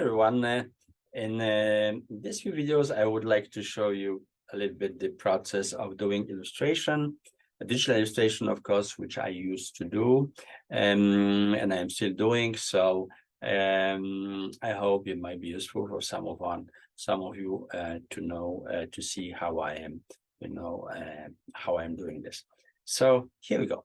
everyone. In these few videos, I would like to show you a little bit the process of doing illustration, a digital illustration, of course, which I used to do, and I'm still doing. So I hope it might be useful for some of you to know, to see how I am, how I'm doing this. So here we go.